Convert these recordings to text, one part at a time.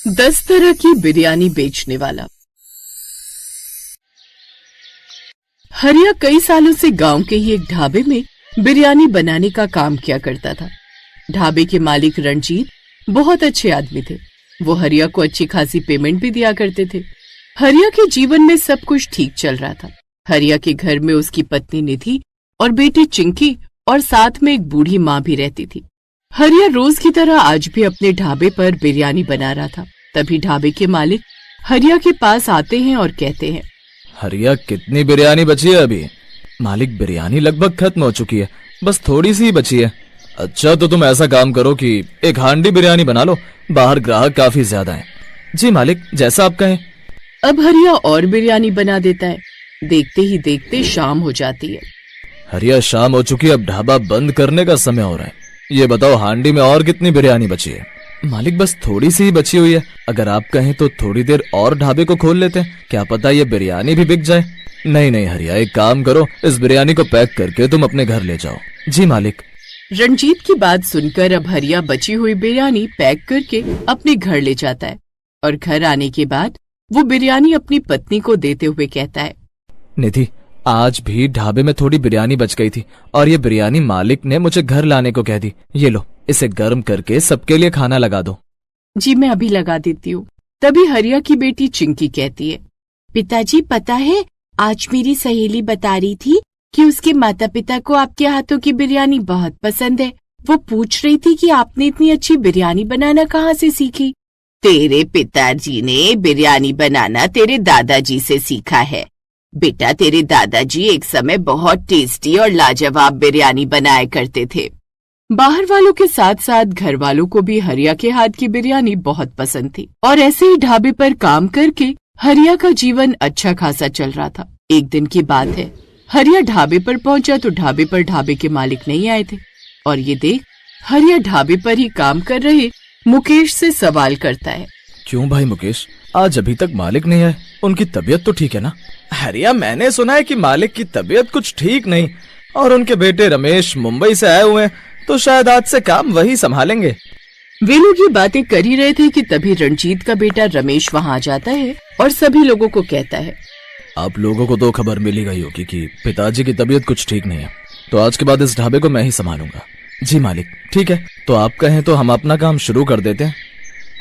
10 तरह की बिरयानी बेचने वाला। हरिया कई सालों से गांव के ही एक ढाबे में बिरयानी बनाने का काम किया करता था। ढाबे के मालिक रणजीत बहुत अच्छे आदमी थे। वो हरिया को अच्छी खासी पेमेंट भी दिया करते थे। हरिया के जीवन में सब कुछ ठीक चल रहा था। हरिया के घर में उसकी पत्नी निधि और बेटी चिंकी और साथ में एक बूढ़ी माँ भी रहती थी। हरिया रोज की तरह आज भी अपने ढाबे पर बिरयानी बना रहा था। तभी ढाबे के मालिक हरिया के पास आते हैं और कहते हैं, हरिया कितनी बिरयानी बची है अभी? मालिक, बिरयानी लगभग खत्म हो चुकी है, बस थोड़ी सी ही बची है। अच्छा, तो तुम ऐसा काम करो कि एक हांडी बिरयानी बना लो, बाहर ग्राहक काफी ज्यादा हैं। जी मालिक, जैसा आप कहें। अब हरिया और बिरयानी बना देता है। देखते ही देखते शाम हो जाती है। हरिया, शाम हो चुकी है, अब ढाबा बंद करने का समय हो रहा है। ये बताओ, हांडी में और कितनी बिरयानी बची है? मालिक, बस थोड़ी सी ही बची हुई है। अगर आप कहें तो थोड़ी देर और ढाबे को खोल लेते हैं, क्या पता ये बिरयानी भी बिक जाए। नहीं नहीं हरिया, एक काम करो, इस बिरयानी को पैक करके तुम अपने घर ले जाओ। जी मालिक। रणजीत की बात सुनकर अब हरिया बची हुई बिरयानी पैक करके अपने घर ले जाता है और घर आने के बाद वो बिरयानी अपनी पत्नी को देते हुए कहता है, निधि, आज भी ढाबे में थोड़ी बिरयानी बच गई थी और ये बिरयानी मालिक ने मुझे घर लाने को कह दी। ये लो, इसे गर्म करके सबके लिए खाना लगा दो। जी मैं अभी लगा देती हूँ। तभी हरिया की बेटी चिंकी कहती है, पिताजी पता है, आज मेरी सहेली बता रही थी कि उसके माता पिता को आपके हाथों की बिरयानी बहुत पसंद है। वो पूछ रही थी कि आपने इतनी अच्छी बिरयानी बनाना कहाँ से सीखी? तेरे पिताजी ने बिरयानी बनाना तेरे दादाजी से सीखा है बेटा। तेरे दादाजी एक समय बहुत टेस्टी और लाजवाब बिरयानी बनाया करते थे। बाहर वालों के साथ साथ घर वालों को भी हरिया के हाथ की बिरयानी बहुत पसंद थी और ऐसे ही ढाबे पर काम करके हरिया का जीवन अच्छा खासा चल रहा था। एक दिन की बात है, हरिया ढाबे पर पहुंचा तो ढाबे पर ढाबे के मालिक नहीं आए थे और ये देख हरिया ढाबे पर ही काम कर रहे मुकेश से सवाल करता है, क्यों भाई मुकेश, आज अभी तक मालिक नहीं आए? उनकी तबीयत तो ठीक है ना? हरिया, मैंने सुना है कि मालिक की तबीयत कुछ ठीक नहीं और उनके बेटे रमेश मुंबई से आए हुए हैं, तो शायद आज से काम वही संभालेंगे। वे लोग ये बातें कर ही रहे थे कि तभी रणजीत का बेटा रमेश वहाँ आ जाता है और सभी लोगों को कहता है, आप लोगों को तो खबर मिली गई होगी कि पिताजी की तबीयत कुछ ठीक नहीं है, तो आज के बाद इस ढाबे को मैं ही संभालूंगा। जी मालिक। ठीक है, तो आप कहें तो हम अपना काम शुरू कर देते हैं।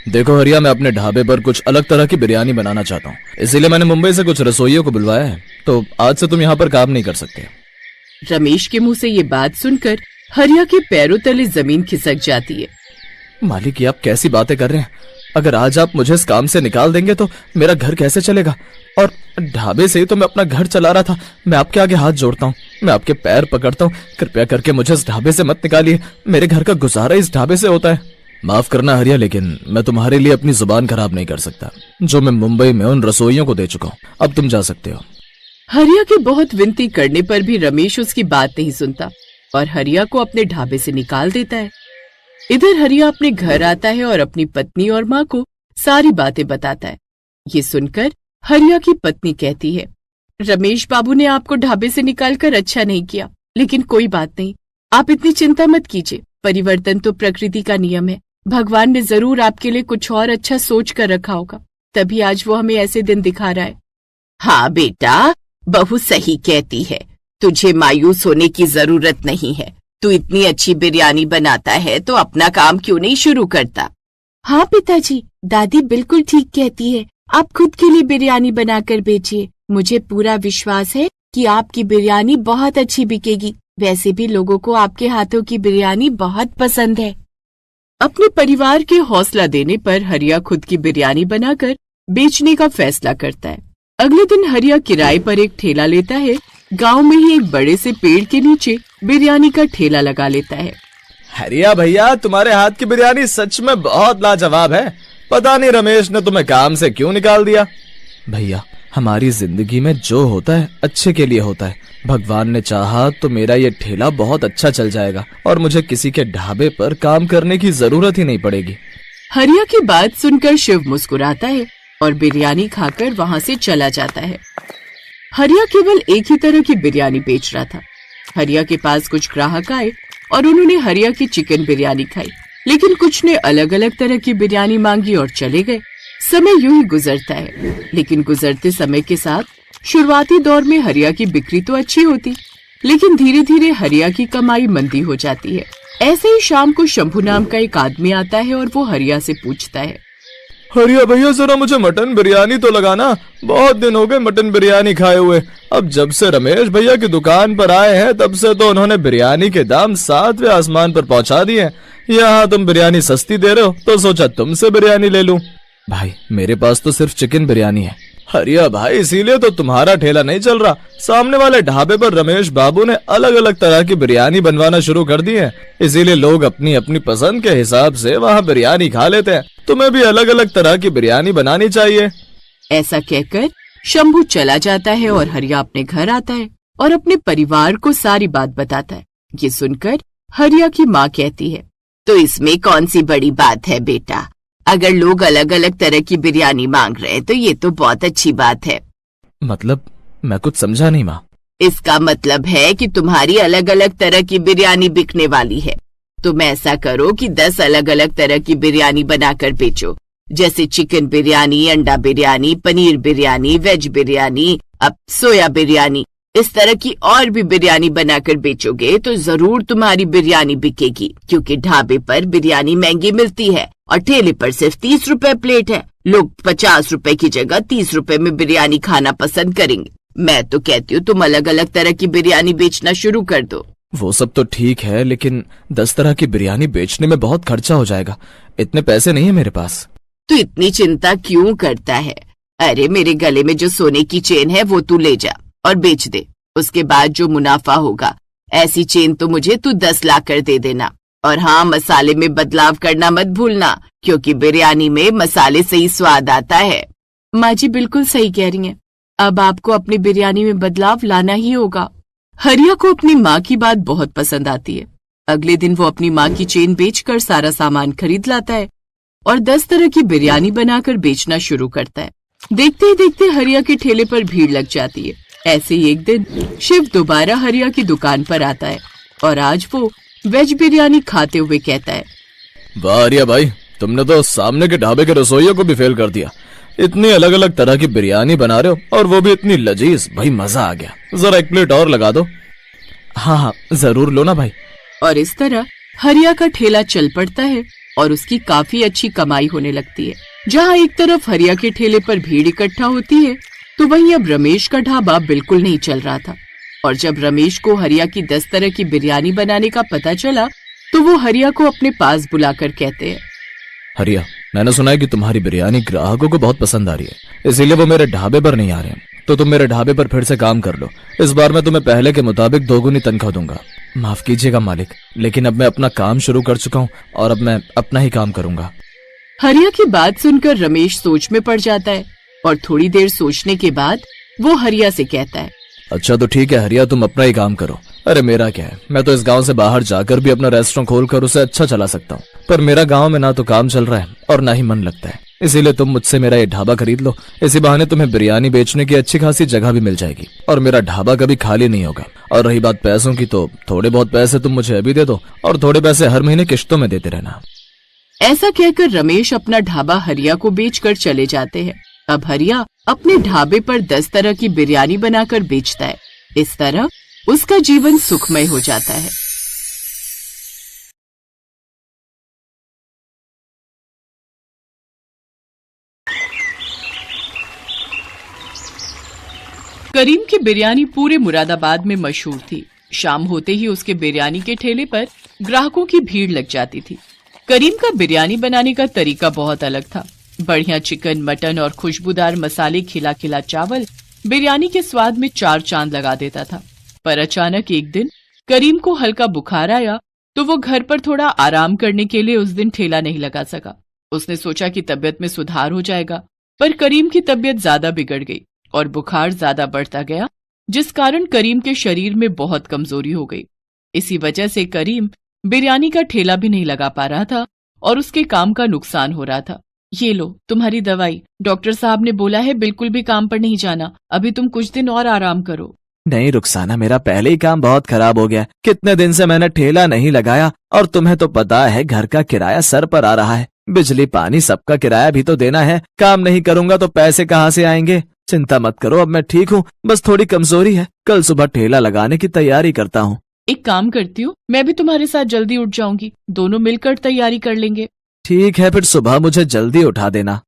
देखो हरिया, मैं अपने ढाबे पर कुछ अलग तरह की बिरयानी बनाना चाहता हूँ, इसीलिए मैंने मुंबई से कुछ रसोइयों को बुलवाया है, तो आज से तुम यहाँ पर काम नहीं कर सकते। रमेश के मुंह से ये बात सुनकर हरिया के पैरों तले जमीन खिसक जाती है। मालिक, ये आप कैसी बातें कर रहे हैं? अगर आज आप मुझे इस काम से निकाल देंगे तो मेरा घर कैसे चलेगा? और ढाबे से ही तो मैं अपना घर चला रहा था। मैं आपके आगे हाथ जोड़ता हूँ, मैं आपके पैर पकड़ता हूँ, कृपया करके मुझे इस ढाबे से मत निकालिए। मेरे घर का गुजारा इस ढाबे से होता है। माफ करना हरिया, लेकिन मैं तुम्हारे लिए अपनी जुबान खराब नहीं कर सकता, जो मैं मुंबई में उन रसोइयों को दे चुका हूँ। अब तुम जा सकते हो। हरिया के बहुत विनती करने पर भी रमेश उसकी बात नहीं सुनता और हरिया को अपने ढाबे से निकाल देता है। इधर हरिया अपने घर आता है और अपनी पत्नी और माँ को सारी बातें बताता है। ये सुनकर हरिया की पत्नी कहती है, रमेश बाबू ने आपको ढाबे से निकालकर अच्छा नहीं किया, लेकिन कोई बात नहीं, आप इतनी चिंता मत कीजिए। परिवर्तन तो प्रकृति का नियम है। भगवान ने जरूर आपके लिए कुछ और अच्छा सोच कर रखा होगा, तभी आज वो हमें ऐसे दिन दिखा रहा है। हाँ बेटा, बहू सही कहती है, तुझे मायूस होने की जरूरत नहीं है। तू इतनी अच्छी बिरयानी बनाता है तो अपना काम क्यों नहीं शुरू करता? हाँ पिताजी, दादी बिल्कुल ठीक कहती है। आप खुद के लिए बिरयानी बनाकर बेचिए। मुझे पूरा विश्वास है कि आपकी बिरयानी बहुत अच्छी बिकेगी। वैसे भी लोगों को आपके हाथों की बिरयानी बहुत पसंद है। अपने परिवार के हौसला देने पर हरिया खुद की बिरयानी बनाकर बेचने का फैसला करता है। अगले दिन हरिया किराए पर एक ठेला लेता है। गांव में ही एक बड़े से पेड़ के नीचे बिरयानी का ठेला लगा लेता है। हरिया भैया, तुम्हारे हाथ की बिरयानी सच में बहुत लाजवाब है। पता नहीं रमेश ने तुम्हें काम से क्यों निकाल दिया। भैया, हमारी जिंदगी में जो होता है अच्छे के लिए होता है। भगवान ने चाहा तो मेरा ये ठेला बहुत अच्छा चल जाएगा और मुझे किसी के ढाबे पर काम करने की जरूरत ही नहीं पड़ेगी। हरिया की बात सुनकर शिव मुस्कुराता है और बिरयानी खाकर वहाँ से चला जाता है। हरिया केवल एक ही तरह की बिरयानी बेच रहा था। हरिया के पास कुछ ग्राहक आए और उन्होंने हरिया की चिकन बिरयानी खाई, लेकिन कुछ ने अलग अलग तरह की बिरयानी मांगी और चले गए। समय यूं ही गुजरता है, लेकिन गुजरते समय के साथ शुरुआती दौर में हरिया की बिक्री तो अच्छी होती, लेकिन धीरे धीरे हरिया की कमाई मंदी हो जाती है। ऐसे ही शाम को शंभू नाम का एक आदमी आता है और वो हरिया से पूछता है, हरिया भैया जरा मुझे मटन बिरयानी तो लगाना, बहुत दिन हो गए मटन बिरयानी खाए हुए। अब जब से रमेश भैया की दुकान पर आए हैं तब से तो उन्होंने बिरयानी के दाम 7वें आसमान पर पहुंचा दिए हैं। यहाँ तुम बिरयानी सस्ती दे रहे हो तो सोचा तुमसे बिरयानी ले लूं। भाई मेरे पास तो सिर्फ चिकन बिरयानी है। हरिया भाई इसीलिए तो तुम्हारा ठेला नहीं चल रहा। सामने वाले ढाबे पर रमेश बाबू ने अलग अलग तरह की बिरयानी बनवाना शुरू कर दी है, इसीलिए लोग अपनी अपनी पसंद के हिसाब से वहाँ बिरयानी खा लेते हैं। तुम्हें भी अलग अलग तरह की बिरयानी बनानी चाहिए। ऐसा कहकर शंभू चला जाता है और हरिया अपने घर आता है और अपने परिवार को सारी बात बताता है। ये सुनकर हरिया की माँ कहती है, तो इसमें कौन सी बड़ी बात है बेटा, अगर लोग अलग अलग तरह की बिरयानी मांग रहे हैं तो ये तो बहुत अच्छी बात है। मतलब मैं कुछ समझा नहीं माँ। इसका मतलब है कि तुम्हारी अलग अलग तरह की बिरयानी बिकने वाली है। तुम ऐसा करो कि 10 अलग अलग तरह की बिरयानी बनाकर बेचो, जैसे चिकन बिरयानी, अंडा बिरयानी, पनीर बिरयानी, वेज बिरयानी, अब सोया बिरयानी। इस तरह की और भी बिरयानी बनाकर बेचोगे तो जरूर तुम्हारी बिरयानी बिकेगी, क्योंकि ढाबे पर बिरयानी महंगी मिलती है और ठेले पर सिर्फ 30 रुपए प्लेट है। लोग 50 रुपए की जगह 30 रुपए में बिरयानी खाना पसंद करेंगे। मैं तो कहती हूँ तुम अलग अलग तरह की बिरयानी बेचना शुरू कर दो। वो सब तो ठीक है, लेकिन 10 तरह की बिरयानी बेचने में बहुत खर्चा हो जाएगा, इतने पैसे नहीं है मेरे पास। तो इतनी चिंता क्यों करता है? अरे मेरे गले में जो सोने की चेन है वो तू ले जा और बेच दे। उसके बाद जो मुनाफा होगा, ऐसी चेन तो मुझे तू 10 ला कर दे देना। और हाँ, मसाले में बदलाव करना मत भूलना, क्योंकि बिरयानी में मसाले से ही स्वाद आता है। माँ जी बिल्कुल सही कह रही हैं, अब आपको अपनी बिरयानी में बदलाव लाना ही होगा। हरिया को अपनी माँ की बात बहुत पसंद आती है। अगले दिन वो अपनी माँ की चेन बेचकर सारा सामान खरीद लाता है और 10 तरह की बिरयानी बनाकर बेचना शुरू करता है। देखते ही देखते हरिया के ठेले पर भीड़ लग जाती है। ऐसे ही एक दिन शिव दोबारा हरिया की दुकान पर आता है और आज वो वेज बिरयानी खाते हुए कहता है, वाह हरिया भाई, तुमने तो सामने के ढाबे के रसोइयों को भी फेल कर दिया। इतनी अलग अलग तरह की बिरयानी बना रहे हो और वो भी इतनी लजीज, भाई मजा आ गया। जरा 1 प्लेट और लगा दो। हाँ हाँ जरूर लो ना भाई। और इस तरह हरिया का ठेला चल पड़ता है और उसकी काफी अच्छी कमाई होने लगती है। जहाँ एक तरफ हरिया के ठेले पर भीड़ इकट्ठा होती है, तो वहीं अब रमेश का ढाबा बिल्कुल नहीं चल रहा था। और जब रमेश को हरिया की 10 तरह की बिरयानी बनाने का पता चला, तो वो हरिया को अपने पास बुलाकर कहते हैं, हरिया, मैंने सुना है कि तुम्हारी बिरयानी ग्राहकों को बहुत पसंद आ रही है, इसीलिए वो मेरे ढाबे पर नहीं आ रहे हैं। तो तुम मेरे ढाबे पर फिर से काम कर लो। इस बार मैं तुम्हें पहले के मुताबिक 2 गुनी तनख्वाह दूंगा। माफ कीजिएगा मालिक, लेकिन अब मैं अपना काम शुरू कर चुका हूँ और अब मैं अपना ही काम करूंगा। हरिया की बात सुनकर रमेश सोच में पड़ जाता है और थोड़ी देर सोचने के बाद वो हरिया से कहता है, अच्छा तो ठीक है हरिया, तुम अपना ही काम करो। अरे मेरा क्या है, मैं तो इस गांव से बाहर जाकर भी अपना रेस्टोरेंट खोलकर उसे अच्छा चला सकता हूँ, पर मेरा गांव में ना तो काम चल रहा है और ना ही मन लगता है। इसीलिए तुम मुझसे मेरा ये ढाबा खरीद लो। इसी बहाने तुम्हें बिरयानी बेचने की अच्छी खासी जगह भी मिल जाएगी और मेरा ढाबा कभी खाली नहीं होगा। और रही बात पैसों की, तो थोड़े बहुत पैसे तुम मुझे अभी दे दो और थोड़े पैसे हर महीने किश्तों में देते रहना। ऐसा कहकर रमेश अपना ढाबा हरिया को बेचकर चले जाते हैं। अब हरिया अपने ढाबे पर 10 तरह की बिरयानी बनाकर बेचता है। इस तरह उसका जीवन सुखमय हो जाता है। करीम की बिरयानी पूरे मुरादाबाद में मशहूर थी। शाम होते ही उसके बिरयानी के ठेले पर ग्राहकों की भीड़ लग जाती थी। करीम का बिरयानी बनाने का तरीका बहुत अलग था। बढ़िया चिकन, मटन और खुशबूदार मसाले, खिला खिला चावल बिरयानी के स्वाद में 4 चांद लगा देता था। पर अचानक एक दिन करीम को हल्का बुखार आया, तो वो घर पर थोड़ा आराम करने के लिए उस दिन ठेला नहीं लगा सका। उसने सोचा कि तबीयत में सुधार हो जाएगा, पर करीम की तबीयत ज्यादा बिगड़ गई और बुखार ज्यादा बढ़ता गया, जिस कारण करीम के शरीर में बहुत कमजोरी हो गई। इसी वजह से करीम बिरयानी का ठेला भी नहीं लगा पा रहा था और उसके काम का नुकसान हो रहा था। ये लो तुम्हारी दवाई, डॉक्टर साहब ने बोला है बिल्कुल भी काम पर नहीं जाना, अभी तुम कुछ दिन और आराम करो। नहीं रुखसाना, मेरा पहले ही काम बहुत खराब हो गया। कितने दिन से मैंने ठेला नहीं लगाया और तुम्हें तो पता है घर का किराया सर पर आ रहा है। बिजली पानी सबका किराया भी तो देना है। काम नहीं करूंगा तो पैसे कहाँ से आएंगे? चिंता मत करो, अब मैं ठीक हूँ, बस थोड़ी कमजोरी है। कल सुबह ठेला लगाने की तैयारी करता हूँ। एक काम करती हूँ, मैं भी तुम्हारे साथ जल्दी उठ जाऊंगी, दोनों मिलकर तैयारी कर लेंगे। ठीक है, फिर सुबह मुझे जल्दी उठा देना।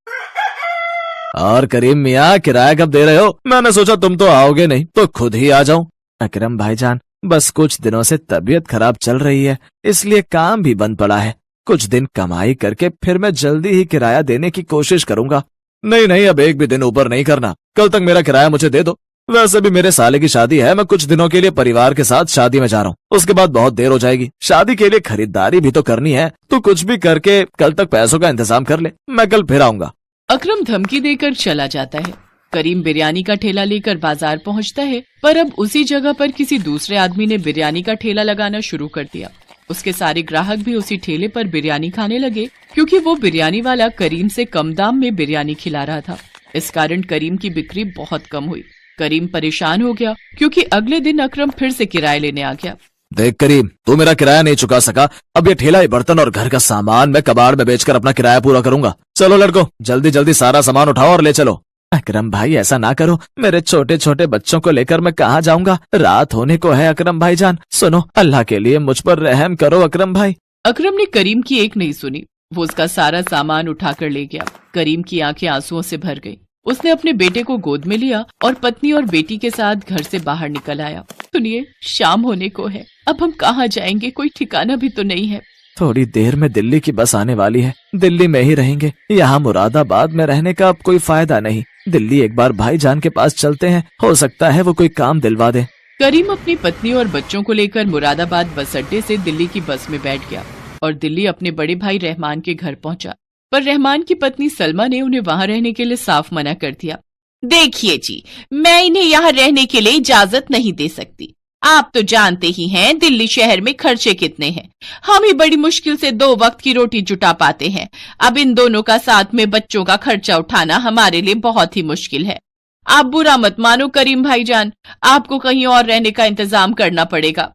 और करीम मियाँ, किराया कब दे रहे हो? मैंने सोचा तुम तो आओगे नहीं तो खुद ही आ जाऊं। अकरम भाईजान, बस कुछ दिनों से तबीयत खराब चल रही है, इसलिए काम भी बंद पड़ा है। कुछ दिन कमाई करके फिर मैं जल्दी ही किराया देने की कोशिश करूंगा। नहीं नहीं, अब एक भी दिन ऊपर नहीं करना, कल तक मेरा किराया मुझे दे दो। वैसे भी मेरे साले की शादी है, मैं कुछ दिनों के लिए परिवार के साथ शादी में जा रहा हूँ, उसके बाद बहुत देर हो जाएगी। शादी के लिए खरीदारी भी तो करनी है, तो कुछ भी करके कल तक पैसों का इंतजाम कर ले, मैं कल फिर आऊंगा। अकरम धमकी देकर चला जाता है। करीम बिरयानी का ठेला लेकर बाजार पहुंचता है, पर अब उसी जगह पर किसी दूसरे आदमी ने बिरयानी का ठेला लगाना शुरू कर दिया। उसके सारे ग्राहक भी उसी ठेले पर बिरयानी खाने लगे, क्योंकि वो बिरयानी वाला करीम से कम दाम में बिरयानी खिला रहा था। इस कारण करीम की बिक्री बहुत कम हुई। करीम परेशान हो गया, क्योंकि अगले दिन अकरम फिर से किराया लेने आ गया। देख करीम, तू मेरा किराया नहीं चुका सका, अब ये ठेला, ये बर्तन और घर का सामान मैं कबाड़ में बेचकर अपना किराया पूरा करूंगा। चलो लड़को, जल्दी जल्दी सारा सामान उठाओ और ले चलो। अकरम भाई, ऐसा ना करो, मेरे छोटे छोटे बच्चों को लेकर मैं कहाँ जाऊंगा? रात होने को है। अकरम भाईजान सुनो, अल्लाह के लिए मुझ पर रहम करो अकरम भाई। अकरम ने करीम की एक नहीं सुनी, वो उसका सारा सामान उठाकर ले गया। करीम की आंखें आंसुओं से भर गई। उसने अपने बेटे को गोद में लिया और पत्नी और बेटी के साथ घर से बाहर निकल आया। सुनिए, शाम होने को है, अब हम कहाँ जाएंगे? कोई ठिकाना भी तो नहीं है। थोड़ी देर में दिल्ली की बस आने वाली है, दिल्ली में ही रहेंगे। यहाँ मुरादाबाद में रहने का अब कोई फायदा नहीं। दिल्ली एक बार भाईजान के पास चलते हैं, हो सकता है वो कोई काम दिलवा दे। करीम अपनी पत्नी और बच्चों को लेकर मुरादाबाद बस अड्डे से दिल्ली की बस में बैठ गया और दिल्ली अपने बड़े भाई रहमान के घर पहुंचा। पर रहमान की पत्नी सलमा ने उन्हें वहां रहने के लिए साफ मना कर दिया। देखिए जी, मैं इन्हें यहाँ रहने के लिए इजाजत नहीं दे सकती। आप तो जानते ही हैं दिल्ली शहर में खर्चे कितने हैं। हम ही बड़ी मुश्किल से 2 वक्त की रोटी जुटा पाते हैं। अब इन दोनों का साथ में बच्चों का खर्चा उठाना हमारे लिए बहुत ही मुश्किल है। आप बुरा मत मानो करीम भाईजान, आपको कहीं और रहने का इंतजाम करना पड़ेगा।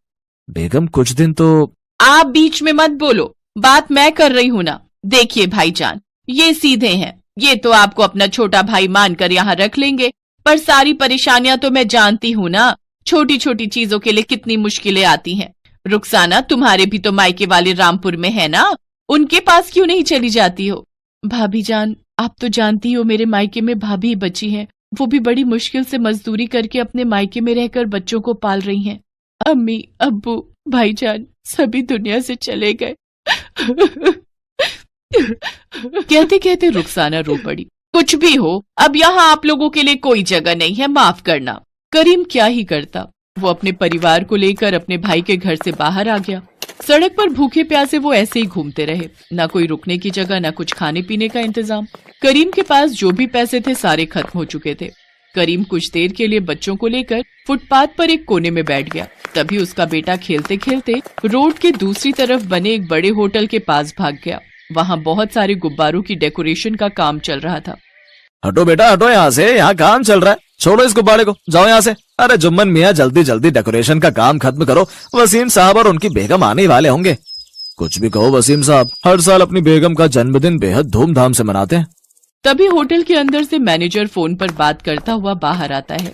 बेगम, कुछ दिन तो। आप बीच में मत बोलो, बात मैं कर रही हूँ ना। देखिए भाईजान, ये सीधे हैं, ये तो आपको अपना छोटा भाई मानकर यहाँ रख लेंगे, पर सारी परेशानियां तो मैं जानती हूँ ना। छोटी छोटी चीजों के लिए कितनी मुश्किलें आती हैं। रुखसाना, तुम्हारे भी तो मायके वाले रामपुर में है ना, उनके पास क्यों नहीं चली जाती हो? भाभी जान, आप तो जानती हो मेरे मायके में भाभी ही बची हैं, वो भी बड़ी मुश्किल से मजदूरी करके अपने मायके में रहकर बच्चों को पाल रही हैं। अम्मी, अब्बू, भाईजान सभी दुनिया से चले गए। कहते कहते रुखसाना रो पड़ी। कुछ भी हो, अब यहाँ आप लोगों के लिए कोई जगह नहीं है, माफ करना। करीम क्या ही करता, वो अपने परिवार को लेकर अपने भाई के घर से बाहर आ गया। सड़क पर भूखे प्यासे वो ऐसे ही घूमते रहे, ना कोई रुकने की जगह, ना कुछ खाने पीने का इंतजाम। करीम के पास जो भी पैसे थे सारे खत्म हो चुके थे। करीम कुछ देर के लिए बच्चों को लेकर फुटपाथ पर एक कोने में बैठ गया। तभी उसका बेटा खेलते खेलते रोड के दूसरी तरफ बने एक बड़े होटल के पास भाग गया। वहाँ बहुत सारे गुब्बारों की डेकोरेशन का काम चल रहा था। हटो बेटा, हटो यहाँ से, यहाँ काम चल रहा है, छोड़ो इस गुब्बारे को, जाओ यहाँ से। अरे जुम्मन मियाँ, जल्दी जल्दी डेकोरेशन का काम खत्म करो, वसीम साहब और उनकी बेगम आने वाले होंगे। कुछ भी कहो वसीम साहब, हर साल अपनी बेगम का जन्मदिन बेहद धूमधाम से मनाते हैं। तभी होटल के अंदर से मैनेजर फोन पर बात करता हुआ बाहर आता है।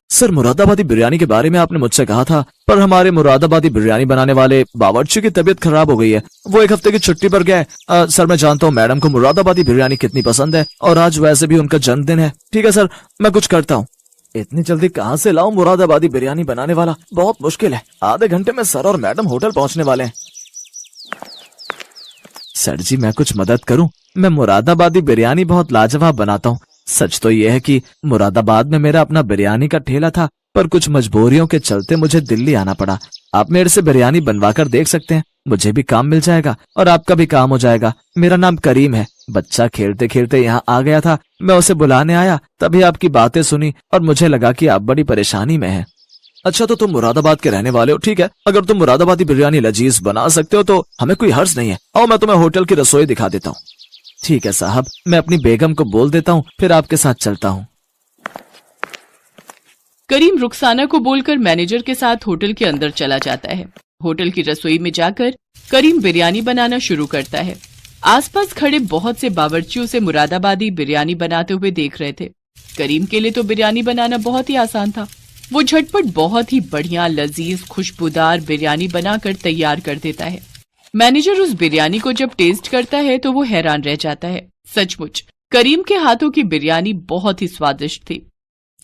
सर, मुरादाबादी बिरयानी के बारे में आपने मुझसे कहा था, पर हमारे मुरादाबादी बिरयानी बनाने वाले बावर्ची की तबीयत खराब हो गई है, वो 1 हफ्ते की छुट्टी पर गया है। सर, मैं जानता हूँ मैडम को मुरादाबादी बिरयानी कितनी पसंद है, और आज वैसे भी उनका जन्मदिन है। ठीक है सर, मैं कुछ करता हूँ। इतनी जल्दी कहाँ से लाऊं मुरादाबादी बिरयानी बनाने वाला? बहुत मुश्किल है, आधे घंटे में सर और मैडम होटल पहुँचने वाले हैं। सर जी, मैं कुछ मदद करूं? मैं मुरादाबादी बिरयानी बहुत लाजवाब बनाता हूं। सच तो यह है कि मुरादाबाद में मेरा अपना बिरयानी का ठेला था, पर कुछ मजबूरियों के चलते मुझे दिल्ली आना पड़ा। आप मेरे से बिरयानी बनवा कर देख सकते हैं, मुझे भी काम मिल जाएगा और आपका भी काम हो जाएगा। मेरा नाम करीम है। बच्चा खेलते खेलते यहाँ आ गया था, मैं उसे बुलाने आया, तभी आपकी बातें सुनी और मुझे लगा कि आप बड़ी परेशानी में हैं। अच्छा, तो तुम मुरादाबाद के रहने वाले हो? ठीक है, अगर तुम मुरादाबादी बिरयानी लजीज बना सकते हो तो हमें कोई हर्ज नहीं है। आओ, मैं तुम्हें होटल की रसोई दिखा देता हूँ। ठीक है साहब, मैं अपनी बेगम को बोल देता हूँ, फिर आपके साथ चलता हूँ। करीम रुखसाना को बोलकर मैनेजर के साथ होटल के अंदर चला जाता है। होटल की रसोई में जाकर करीम बिरयानी बनाना शुरू करता है। आसपास खड़े बहुत से बावर्ची उसे मुरादाबादी बिरयानी बनाते हुए देख रहे थे। करीम के लिए तो बिरयानी बनाना बहुत ही आसान था। वो झटपट बहुत ही बढ़िया, लजीज, खुशबूदार बिरयानी बनाकर तैयार कर देता है। मैनेजर उस बिरयानी को जब टेस्ट करता है तो वो हैरान रह जाता है। सचमुच करीम के हाथों की बिरयानी बहुत ही स्वादिष्ट थी।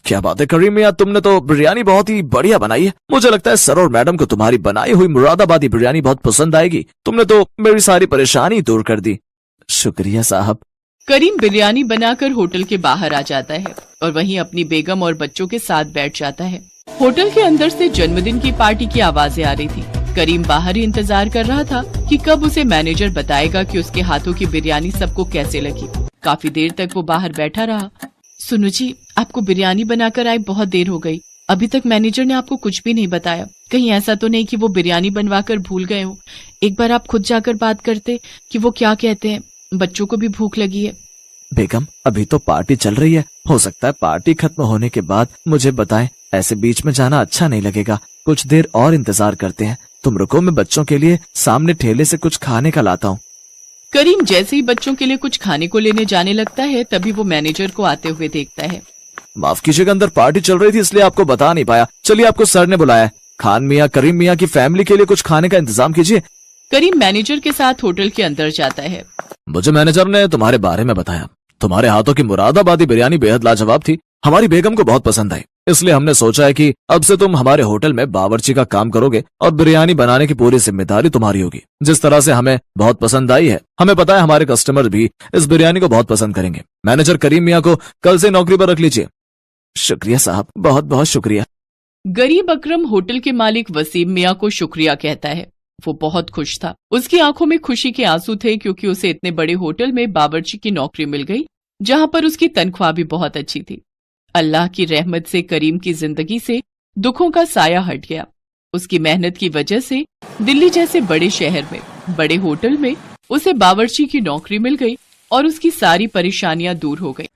क्या बात है करीम मियां, तुमने तो बिरयानी बहुत ही बढ़िया बनाई है। मुझे लगता है सर और मैडम को तुम्हारी बनाई हुई मुरादाबादी बिरयानी बहुत पसंद आएगी। तुमने तो मेरी सारी परेशानी दूर कर दी। शुक्रिया साहब। करीम बिरयानी बनाकर होटल के बाहर आ जाता है और वहीं अपनी बेगम और बच्चों के साथ बैठ जाता है। होटल के अंदर से जन्मदिन की पार्टी की आवाजें आ रही थी। करीम बाहर ही इंतजार कर रहा था कि कब उसे मैनेजर बताएगा कि उसके हाथों की बिरयानी सबको कैसे लगी। काफी देर तक वो बाहर बैठा रहा। सुनो जी, आपको बिरयानी बनाकर आए बहुत देर हो गई। अभी तक मैनेजर ने आपको कुछ भी नहीं बताया। कहीं ऐसा तो नहीं कि वो बिरयानी बनवाकर भूल गए हो? एक बार आप खुद जाकर बात करते कि वो क्या कहते हैं। बच्चों को भी भूख लगी है। बेगम, अभी तो पार्टी चल रही है, हो सकता है पार्टी खत्म होने के बाद मुझे बताएं। ऐसे बीच में जाना अच्छा नहीं लगेगा। कुछ देर और इंतजार करते हैं। तुम रुको, मैं बच्चों के लिए सामने ठेले से कुछ खाने का लाता हूँ। करीम जैसे ही बच्चों के लिए कुछ खाने को लेने जाने लगता है तभी वो मैनेजर को आते हुए देखता है। माफ कीजिएगा, अंदर पार्टी चल रही थी इसलिए आपको बता नहीं पाया। चलिए, आपको सर ने बुलाया है। खान मियाँ, करीम मियाँ की फैमिली के लिए कुछ खाने का इंतजाम कीजिए। करीम मैनेजर के साथ होटल के अंदर जाता है। मुझे मैनेजर ने तुम्हारे बारे में बताया। तुम्हारे हाथों की मुरादाबादी बिरयानी बेहद लाजवाब थी। हमारी बेगम को बहुत पसंद आई, इसलिए हमने सोचा है कि अब से तुम हमारे होटल में बावर्ची का काम करोगे और बिरयानी बनाने की पूरी जिम्मेदारी तुम्हारी होगी। जिस तरह से हमें बहुत पसंद आई है, हमें पता है हमारे कस्टमर भी इस बिरयानी को बहुत पसंद करेंगे। मैनेजर करीम मियाँ को कल से नौकरी पर रख लीजिए। शुक्रिया साहब, बहुत बहुत शुक्रिया। गरीब अकरम होटल के मालिक वसीम मियाँ को शुक्रिया कहता है। वो बहुत खुश था। उसकी आंखों में खुशी के आंसू थे क्योंकि उसे इतने बड़े होटल में बावर्ची की नौकरी मिल गई, जहां पर उसकी तनख्वाह भी बहुत अच्छी थी। अल्लाह की रहमत से करीम की जिंदगी से दुखों का साया हट गया। उसकी मेहनत की वजह से दिल्ली जैसे बड़े शहर में, बड़े होटल में उसे बावर्ची की नौकरी मिल गई और उसकी सारी परेशानियां दूर हो गई।